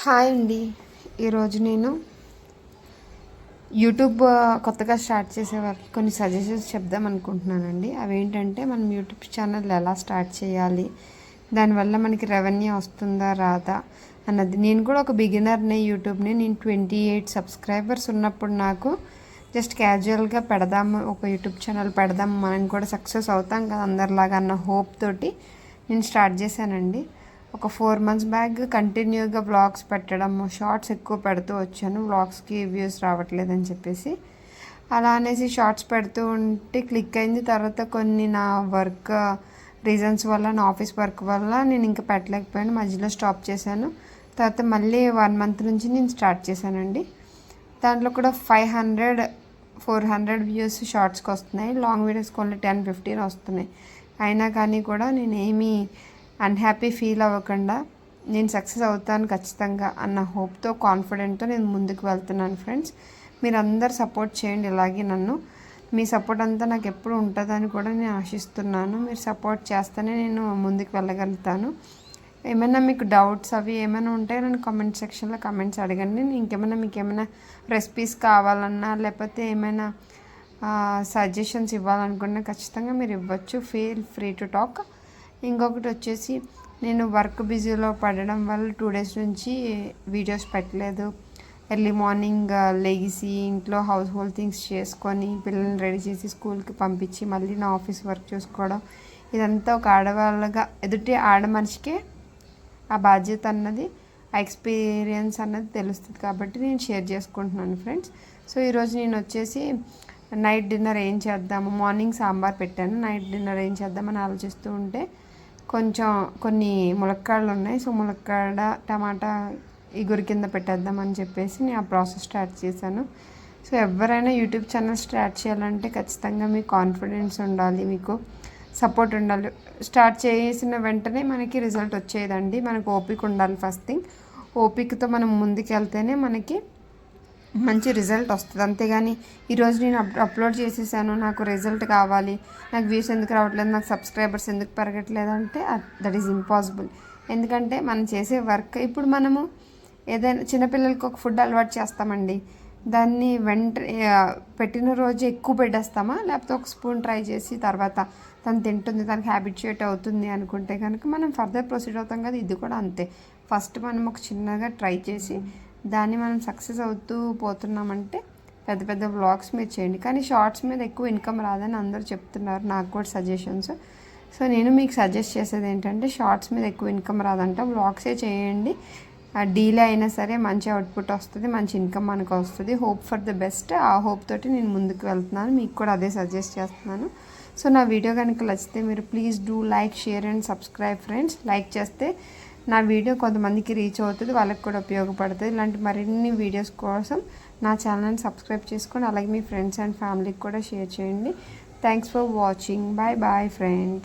Hi అండి. ఈరోజు నేను యూట్యూబ్ కొత్తగా స్టార్ట్ చేసే వారికి కొన్ని సజెషన్స్ చెప్దాం అనుకుంటున్నానండి. అవేంటంటే మనం యూట్యూబ్ ఛానల్ ఎలా స్టార్ట్ చేయాలి, దానివల్ల మనకి రెవెన్యూ వస్తుందా రాదా అన్నది. నేను కూడా ఒక బిగినర్ని యూట్యూబ్ని. నేను 28 సబ్స్క్రైబర్స్ ఉన్నప్పుడు నాకు జస్ట్ క్యాజువల్గా పెడదాము, ఒక యూట్యూబ్ ఛానల్ పెడదాం, మనం కూడా సక్సెస్ అవుతాం కదా అందరిలాగా అన్న హోప్ తోటి నేను స్టార్ట్ చేశానండి. ఒక 4 months బ్యాక్ కంటిన్యూగా వ్లాగ్స్ పెట్టడం, షార్ట్స్ ఎక్కువ పెడుతూ వచ్చాను. వ్లాగ్స్కి వ్యూస్ రావట్లేదని చెప్పేసి అలా అనేసి షార్ట్స్ పెడుతూ ఉంటే క్లిక్ అయింది. తర్వాత కొన్ని నా వర్క్ రీజన్స్ వల్ల, నా ఆఫీస్ వర్క్ వల్ల నేను ఇంకా పెట్టలేకపోయాను, మధ్యలో స్టాప్ చేశాను. తర్వాత మళ్ళీ 1 month నుంచి నేను స్టార్ట్ చేశానండి. దాంట్లో కూడా 500-400 వ్యూస్ షార్ట్స్కి వస్తున్నాయి, లాంగ్ వీడియోస్కి ఓన్లీ 10-15 వస్తున్నాయి. అయినా కానీ కూడా నేనేమీ అన్హ్యాపీ ఫీల్ అవ్వకుండా నేను సక్సెస్ అవుతాను ఖచ్చితంగా అన్న హోప్తో, కాన్ఫిడెంట్తో నేను ముందుకు వెళ్తున్నాను ఫ్రెండ్స్. మీరు అందరు సపోర్ట్ చేయండి ఇలాగే నన్ను. మీ సపోర్ట్ అంతా నాకు ఎప్పుడు ఉంటుందని కూడా నేను ఆశిస్తున్నాను. మీరు సపోర్ట్ చేస్తేనే నేను ముందుకు వెళ్ళగలుగుతాను. ఏమైనా మీకు డౌట్స్ అవి ఏమైనా ఉంటే నన్ను కామెంట్ సెక్షన్లో కమెంట్స్ అడగండి. ఇంకేమైనా మీకు ఏమైనా రెసిపీస్ కావాలన్నా, లేకపోతే ఏమైనా సజెషన్స్ ఇవ్వాలనుకున్నా ఖచ్చితంగా మీరు ఇవ్వచ్చు. Feel free to talk. ఇంకొకటి వచ్చేసి, నేను వర్క్ బిజీలో పడడం వల్ల 2 days నుంచి వీడియోస్ పెట్టలేదు. ఎర్లీ మార్నింగ్ లెగిసి ఇంట్లో హౌస్ హోల్డ్ థింగ్స్ చేసుకొని పిల్లల్ని రెడీ చేసి స్కూల్కి పంపించి మళ్ళీ నా ఆఫీస్ వర్క్ చూసుకోవడం, ఇదంతా ఒక ఆడవాళ్ళగా, ఎదుటి ఆడ మనిషికే ఆ బాధ్యత అన్నది, ఆ ఎక్స్పీరియన్స్ అన్నది తెలుస్తుంది కాబట్టి నేను షేర్ చేసుకుంటున్నాను ఫ్రెండ్స్. సో ఈరోజు నేను వచ్చేసి నైట్ డిన్నర్ ఏం చేద్దాము, మార్నింగ్ సాంబార్ పెట్టాను, నైట్ డిన్నర్ ఏం చేద్దామని ఆలోచిస్తూ ఉంటే కొన్ని ములక్కాడలు ఉన్నాయి. సో ములక్కాడ టమాటా ఇగురు కింద పెట్టేద్దామని చెప్పేసి నేను ఆ ప్రాసెస్ స్టార్ట్ చేశాను. సో ఎవరైనా యూట్యూబ్ ఛానల్ స్టార్ట్ చేయాలంటే ఖచ్చితంగా మీకు కాన్ఫిడెన్స్ ఉండాలి, మీకు సపోర్ట్ ఉండాలి. స్టార్ట్ చేసిన వెంటనే మనకి రిజల్ట్ వచ్చేదండి. మనకు ఓపిక ఉండాలి ఫస్ట్ థింగ్. ఓపికతో మనం ముందుకు వెళ్తేనే మనకి మంచి రిజల్ట్ వస్తుంది. అంతేగాని ఈరోజు నేను అప్లోడ్ చేసేసాను, నాకు రిజల్ట్ కావాలి, నాకు వ్యూస్ ఎందుకు రావట్లేదు, నాకు సబ్స్క్రైబర్స్ ఎందుకు పెరగట్లేదు అంటే దట్ ఈజ్ ఇంపాసిబుల్. ఎందుకంటే మనం చేసే వర్క్, ఇప్పుడు మనము ఏదైనా చిన్నపిల్లలకి ఒక ఫుడ్ అలవాటు చేస్తామండి, దాన్ని పెట్టిన రోజు ఎక్కువ పెట్టేస్తామా, లేకపోతే ఒక స్పూన్ ట్రై చేసి తర్వాత తను తింటుంది, తనకి హ్యాబిచ్యుయేట్ అవుతుంది అనుకుంటే కనుక మనం ఫర్దర్ ప్రొసీడ్ అవుతాం కదా. ఇది కూడా అంతే. ఫస్ట్ మనం ఒక చిన్నగా ట్రై చేసి దాన్ని మనం సక్సెస్ అవుతూ పోతున్నామంటే పెద్ద పెద్ద వ్లాగ్స్ మీరు చేయండి. కానీ షార్ట్స్ మీద ఎక్కువ ఇన్కమ్ రాదని అందరూ చెప్తున్నారు, నాకు కూడా సజెషన్స్. సో నేను మీకు సజెస్ట్ చేసేది ఏంటంటే, షార్ట్స్ మీద ఎక్కువ ఇన్కమ్ రాదంట, వ్లాగ్సే చేయండి. డీలే అయినా సరే మంచి అవుట్పుట్ వస్తుంది, మంచి ఇన్కమ్ మనకు వస్తుంది. Hope for the best. ఆ హోప్ తోటి నేను ముందుకు వెళ్తున్నాను, మీకు కూడా అదే సజెస్ట్ చేస్తున్నాను. సో నా వీడియో కనుక నచ్చితే మీరు please do like, share and subscribe friends. Like చేస్తే నా వీడియో కొంతమందికి రీచ్ అవుతుంది, వాళ్ళకి కూడా ఉపయోగపడుతుంది. ఇలాంటి మరిన్ని వీడియోస్ కోసం నా ఛానల్ని సబ్స్క్రైబ్ చేసుకోండి. అలాగే మీ ఫ్రెండ్స్ అండ్ ఫ్యామిలీకి కూడా షేర్ చేయండి. Thanks for watching. Bye bye friends.